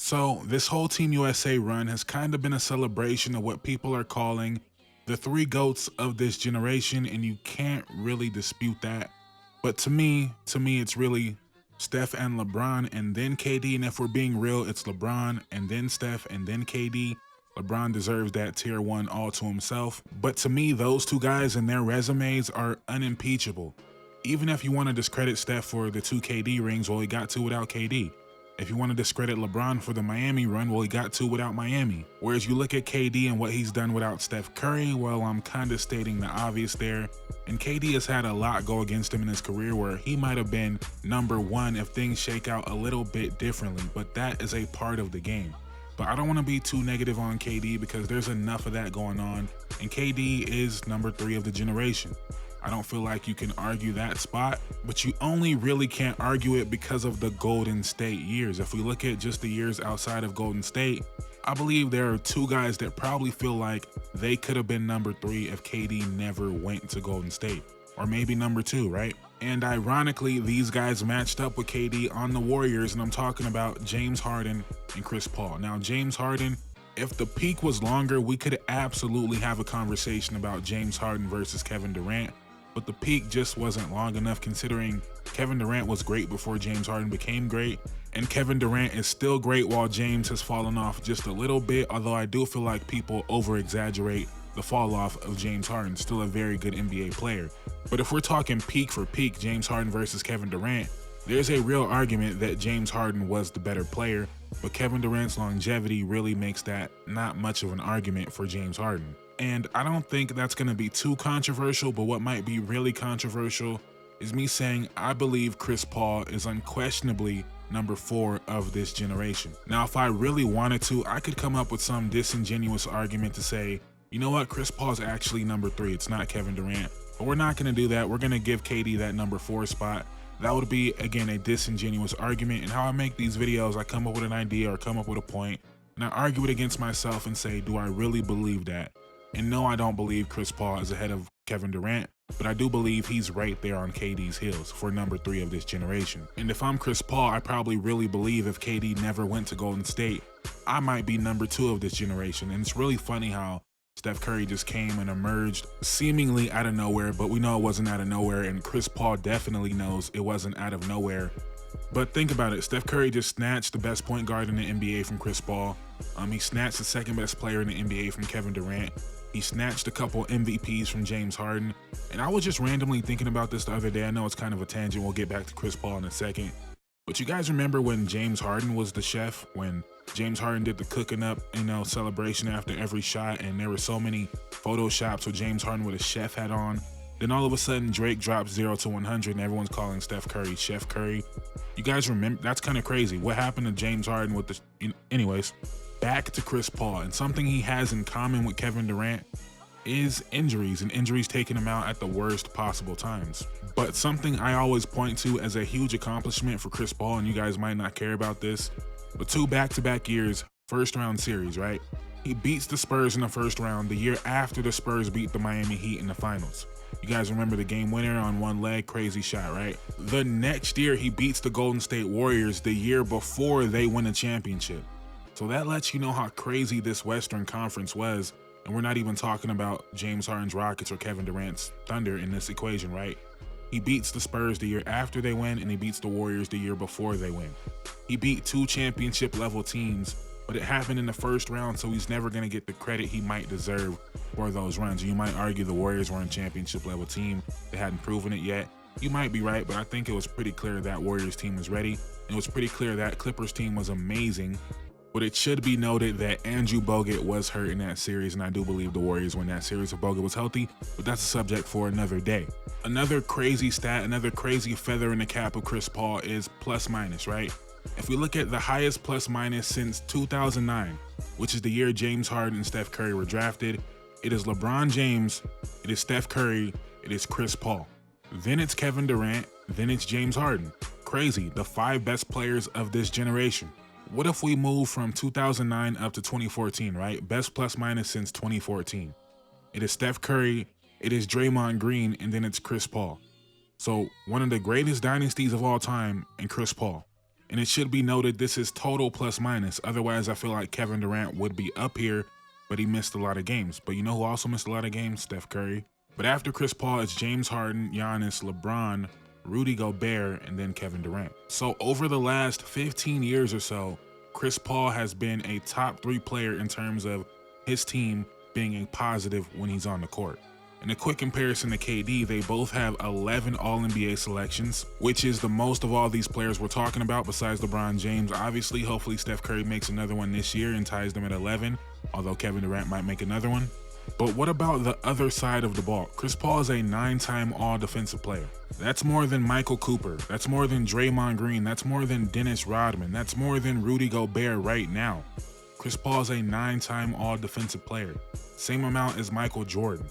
So this whole Team USA run has kind of been a celebration of what people are calling the three GOATs of this generation, and you can't really dispute that. But to me, it's really Steph and LeBron and then KD. And if we're being real, it's LeBron and then Steph and then KD. LeBron deserves that tier one all to himself. But to me, those two guys and their resumes are unimpeachable. Even if you want to discredit Steph for the two KD rings, well, he got two without KD. If you want to discredit LeBron for the Miami run, well, he got two without Miami. Whereas you look at KD and what he's done without Steph Curry, well, I'm kind of stating the obvious there. And KD has had a lot go against him in his career where he might have been number one if things shake out a little bit differently, but that is a part of the game. But I don't want to be too negative on KD because there's enough of that going on, and KD is number 3 of the generation. I don't feel like you can argue that spot, but you only really can't argue it because of the Golden State years. If we look at just the years outside of Golden State, I believe there are two guys that probably feel like they could have been number 3 if KD never went to Golden State, or maybe number 2, right? And ironically, these guys matched up with KD on the Warriors, and I'm talking about James Harden and Chris Paul. Now, James Harden, if the peak was longer, we could absolutely have a conversation about James Harden versus Kevin Durant. But the peak just wasn't long enough considering Kevin Durant was great before James Harden became great, and Kevin Durant is still great while James has fallen off just a little bit, although I do feel like people over-exaggerate the fall off of James Harden, still a very good NBA player. But if we're talking peak for peak, James Harden versus Kevin Durant, there's a real argument that James Harden was the better player, but Kevin Durant's longevity really makes that not much of an argument for James Harden. And I don't think that's going to be too controversial, but what might be really controversial is me saying I believe Chris Paul is unquestionably number 4 of this generation. Now, if I really wanted to, I could come up with some disingenuous argument to say, you know what, Chris Paul's actually number 3, it's not Kevin Durant. But we're not going to do that. We're going to give KD that number 4 spot. That would be, again, a disingenuous argument. And how I make these videos, I come up with an idea or come up with a point, and I argue it against myself and say, do I really believe that? And no, I don't believe Chris Paul is ahead of Kevin Durant, but I do believe he's right there on KD's heels for number 3 of this generation. And if I'm Chris Paul, I probably really believe if KD never went to Golden State, I might be number 2 of this generation. And it's really funny how Steph Curry just came and emerged seemingly out of nowhere, but we know it wasn't out of nowhere, and Chris Paul definitely knows it wasn't out of nowhere. But think about it, Steph Curry just snatched the best point guard in the NBA from Chris Paul. He snatched the second best player in the NBA from Kevin Durant. He snatched a couple MVPs from James Harden. And I was just randomly thinking about this the other day. I know it's kind of a tangent. We'll get back to Chris Paul in a second. But you guys remember when James Harden was the chef? When James Harden did the cooking up, celebration after every shot, and there were so many photoshops with James Harden with a chef hat on. Then all of a sudden Drake drops 0 to 100 and everyone's calling Steph Curry Chef Curry. You guys remember? That's kind of crazy. What happened to James Harden with the... Anyways, back to Chris Paul. And something he has in common with Kevin Durant is injuries, and injuries taking him out at the worst possible times. But something I always point to as a huge accomplishment for Chris Paul, and you guys might not care about this, but 2 back-to-back years, first round series, right? He beats the Spurs in the first round the year after the Spurs beat the Miami Heat in the finals. You guys remember the game winner on one leg, crazy shot, right? The next year, he beats the Golden State Warriors the year before they win a championship. So that lets you know how crazy this Western Conference was, and we're not even talking about James Harden's Rockets or Kevin Durant's Thunder in this equation, right? He beats the Spurs the year after they win, and he beats the Warriors the year before they win. He beat 2 championship-level teams, but it happened in the first round, so he's never going to get the credit he might deserve for those runs. You might argue the Warriors weren't a championship-level team. They hadn't proven it yet. You might be right, but I think it was pretty clear that Warriors team was ready. It was pretty clear that Clippers team was amazing. But it should be noted that Andrew Bogut was hurt in that series, and I do believe the Warriors win that series if Bogut was healthy, but that's a subject for another day. Another crazy stat, another crazy feather in the cap of Chris Paul is plus-minus, right? If we look at the highest plus-minus since 2009, which is the year James Harden and Steph Curry were drafted, it is LeBron James, it is Steph Curry, it is Chris Paul. Then it's Kevin Durant, then it's James Harden. Crazy, the 5 best players of this generation. What if we move from 2009 up to 2014, right? Best plus-minus since 2014. It is Steph Curry, it is Draymond Green, and then it's Chris Paul. So one of the greatest dynasties of all time and Chris Paul. And it should be noted this is total plus minus. Otherwise, I feel like Kevin Durant would be up here, but he missed a lot of games. But you know who also missed a lot of games? Steph Curry. But after Chris Paul, it's James Harden, Giannis, LeBron, Rudy Gobert, and then Kevin Durant. So over the last 15 years or so, Chris Paul has been a top 3 player in terms of his team being a positive when he's on the court. In a quick comparison to KD, they both have 11 All-NBA selections, which is the most of all these players we're talking about besides LeBron James. Obviously, hopefully Steph Curry makes another one this year and ties them at 11, although Kevin Durant might make another one. But what about the other side of the ball? Chris Paul is a 9-time All-Defensive player. That's more than Michael Cooper. That's more than Draymond Green. That's more than Dennis Rodman. That's more than Rudy Gobert right now. Chris Paul is a 9-time All-Defensive player. Same amount as Michael Jordan.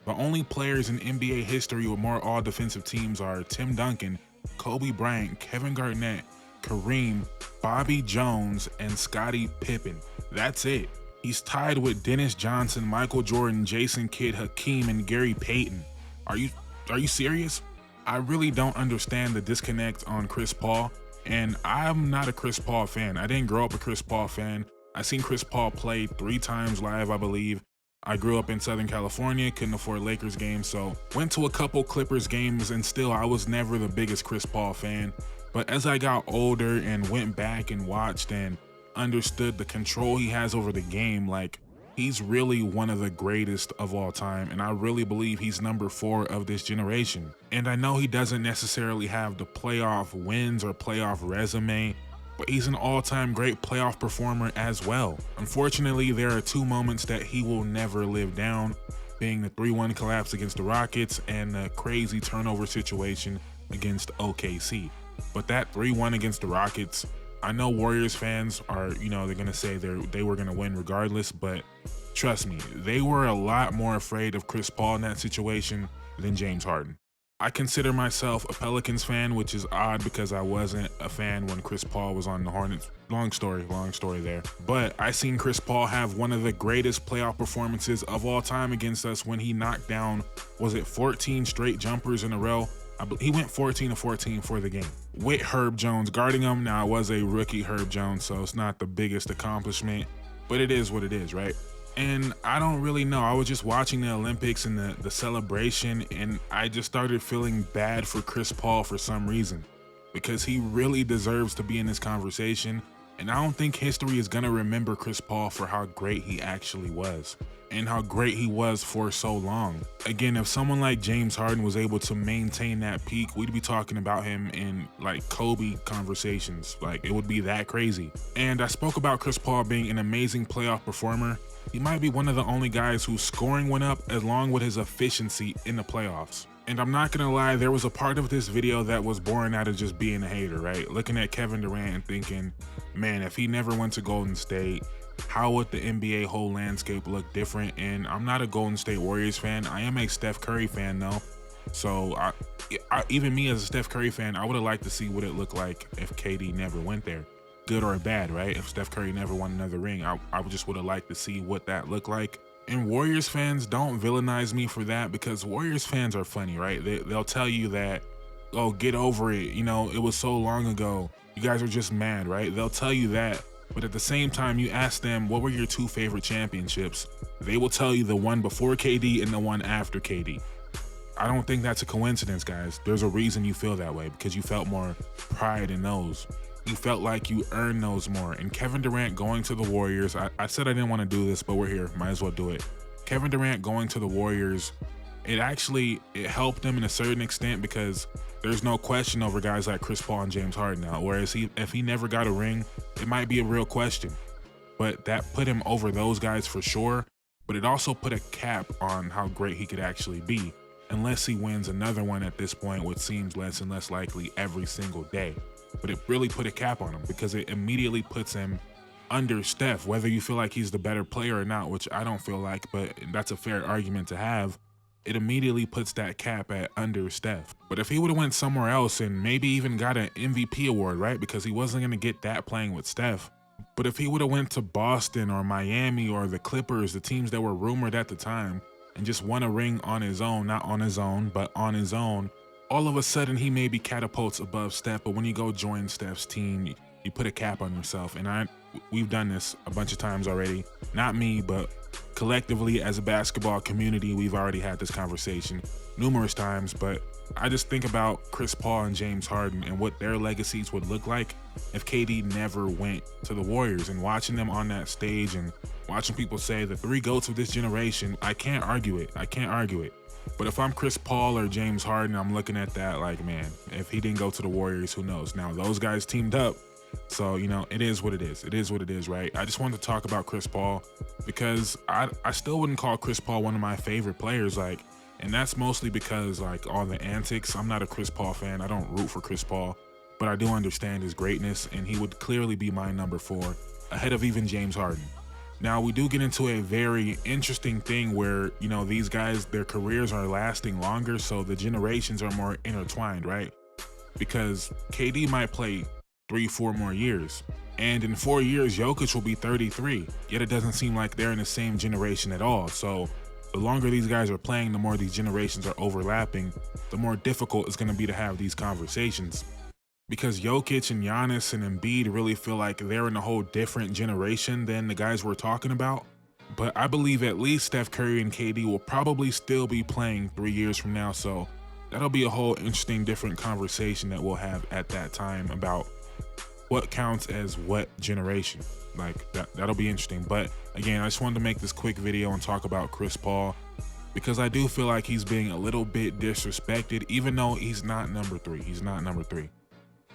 The only players in NBA history with more all-defensive teams are Tim Duncan, Kobe Bryant, Kevin Garnett, Kareem, Bobby Jones, and Scottie Pippen. That's it. He's tied with Dennis Johnson, Michael Jordan, Jason Kidd, Hakeem, and Gary Payton. Are you serious? I really don't understand the disconnect on Chris Paul, and I'm not a Chris Paul fan. I didn't grow up a Chris Paul fan. I seen Chris Paul play 3 times live, I believe. I grew up in Southern California, couldn't afford Lakers games, so went to a couple Clippers games, and still I was never the biggest Chris Paul fan. But as I got older and went back and watched and understood the control he has over the game, like, he's really one of the greatest of all time, and I really believe he's number 4 of this generation. And I know he doesn't necessarily have the playoff wins or playoff resume, but he's an all-time great playoff performer as well. Unfortunately, there are 2 moments that he will never live down, being the 3-1 collapse against the Rockets and the crazy turnover situation against OKC. But that 3-1 against the Rockets, I know Warriors fans are, they're gonna say they were gonna win regardless, but trust me, they were a lot more afraid of Chris Paul in that situation than James Harden. I consider myself a Pelicans fan, which is odd because I wasn't a fan when Chris Paul was on the Hornets. Long story there. But I seen Chris Paul have one of the greatest playoff performances of all time against us when he knocked down, was it 14 straight jumpers in a row? He went 14 of 14 for the game with Herb Jones guarding him. Now, it was a rookie Herb Jones, so it's not the biggest accomplishment, but it is what it is, right? And I don't really know. I was just watching the Olympics and the celebration, and I just started feeling bad for Chris Paul for some reason, because he really deserves to be in this conversation. And I don't think history is going to remember Chris Paul for how great he actually was and how great he was for so long. Again, if someone like James Harden was able to maintain that peak, we'd be talking about him in like Kobe conversations. Like, it would be that crazy. And I spoke about Chris Paul being an amazing playoff performer. He might be one of the only guys whose scoring went up along with his efficiency in the playoffs. And I'm not gonna lie, there was a part of this video that was born out of just being a hater, right? Looking at Kevin Durant and thinking, man, if he never went to Golden State, how would the NBA whole landscape look different? And I'm not a Golden State Warriors fan. I am a Steph Curry fan though. So even me as a Steph Curry fan, I would have liked to see what it looked like if KD never went there. Good or bad, right? If Steph Curry never won another ring, I just would have liked to see what that looked like. And Warriors fans, don't villainize me for that, because Warriors fans are funny, right? They'll tell you that, oh, get over it. It was so long ago. You guys are just mad, right? They'll tell you that. But at the same time, you ask them, what were your 2 favorite championships? They will tell you the one before KD and the one after KD. I don't think that's a coincidence, guys. There's a reason you feel that way, because you felt more pride in those. You felt like you earned those more. And Kevin Durant going to the Warriors, I said I didn't want to do this, but we're here, might as well do it. Kevin Durant going to the Warriors, it helped him in a certain extent, because there's no question over guys like Chris Paul and James Harden now. Whereas if he never got a ring, it might be a real question. But that put him over those guys for sure. But it also put a cap on how great he could actually be, unless he wins another one at this point, which seems less and less likely every single day. But it really put a cap on him, because it immediately puts him under Steph, whether you feel like he's the better player or not, which I don't feel like, but that's a fair argument to have. It immediately puts that cap at under Steph. But if he would have went somewhere else and maybe even got an MVP award, right? Because he wasn't going to get that playing with Steph. But if he would have went to Boston or Miami or the Clippers, the teams that were rumored at the time, and just won a ring on his own, not on his own, but on his own, all of a sudden he maybe catapults above Steph. But when you go join Steph's team, you put a cap on yourself. And we've done this a bunch of times already. Not me, but collectively as a basketball community, we've already had this conversation numerous times. But I just think about Chris Paul and James Harden and what their legacies would look like if KD never went to the Warriors, and watching them on that stage and watching people say the three GOATs of this generation, I can't argue it. I can't argue it. But if I'm Chris Paul or James Harden, I'm looking at that like, man, if he didn't go to the Warriors, who knows? Now, those guys teamed up. So, you know, it is what it is. It is what it is, right? I just wanted to talk about Chris Paul because I still wouldn't call Chris Paul one of my favorite players. Like, and that's mostly because like all the antics. I'm not a Chris Paul fan. I don't root for Chris Paul, but I do understand his greatness, and he would clearly be my number 4 ahead of even James Harden. Now, we do get into a very interesting thing where, you know, these guys, their careers are lasting longer, so the generations are more intertwined, right? Because KD might play 3-4 more years, and in 4 years, Jokic will be 33, yet it doesn't seem like they're in the same generation at all. So the longer these guys are playing, the more these generations are overlapping, the more difficult it's going to be to have these conversations. Because Jokic and Giannis and Embiid really feel like they're in a whole different generation than the guys we're talking about. But I believe at least Steph Curry and KD will probably still be playing 3 years from now. So that'll be a whole interesting, different conversation that we'll have at that time about what counts as what generation. Like that'll be interesting. But again, I just wanted to make this quick video and talk about Chris Paul because I do feel like he's being a little bit disrespected, even though he's not number 3. He's not number 3.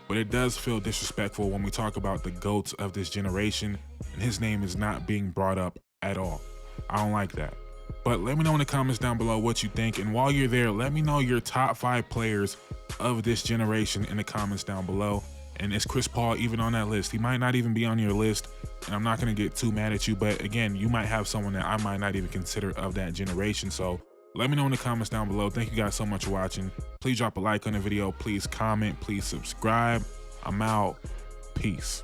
But it does feel disrespectful when we talk about the GOATs of this generation and his name is not being brought up at all. I don't like that. But let me know in the comments down below what you think. And while you're there, let me know your top 5 players of this generation in the comments down below. And is Chris Paul even on that list? He might not even be on your list, and I'm not going to get too mad at you. But again, you might have someone that I might not even consider of that generation. So let me know in the comments down below. Thank you guys so much for watching. Please drop a like on the video. Please comment. Please subscribe. I'm out. Peace.